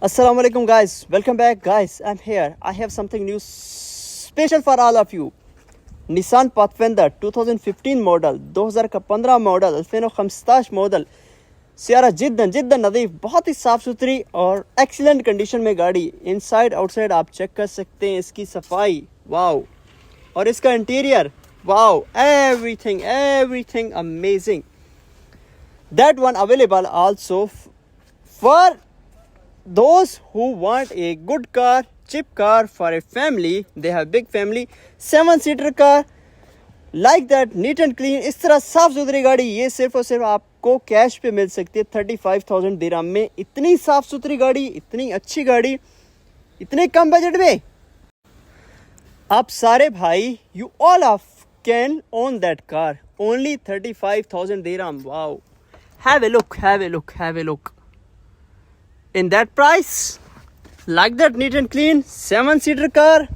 Assalamu alaikum guys, welcome back guys. I'm here. I have something new special for all of you. Nissan pathfinder 2015 model 2015 model 2015 model सियारा जिद्दन जिद्दन नज़ीफ, बहुत ही साफ़ सुथरी और एक्सीलेंट कंडीशन में गाड़ी। इनसाइड आउटसाइड आप चेक कर सकते हैं। इसकी सफाई वाओ, और इसका interior wow, everything amazing. That one available also for those who want a good car, cheap car for a family. They have big family, 7-seater car like that, neat and clean। इस तरह साफ सुथरी गाड़ी ये सिर्फ और सिर्फ आपको कैश पे मिल सकती है 35,000 दिरहम में। इतनी साफ सुथरी गाड़ी, इतनी अच्छी गाड़ी, इतने कम बजट में आप सारे भाई, you all of can own that car, only 35,000 dirham। wow, have a look in that price, like that, neat and clean 7-seater car.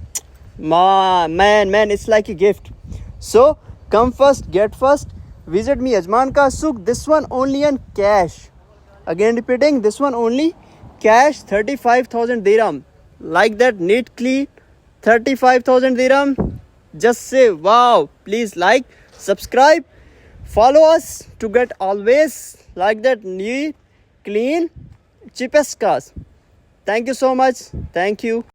Man, it's like a gift. So come first, get first. Visit me Ajman Ka Souk. This one only in cash. Again repeating, this one only cash, 35,000 dirham. Like that, neat, clean, 35,000 dirham. Just say wow. Please like, subscribe, follow us to get always like that, neat, clean, cheapest cars. Thank you so much. Thank you.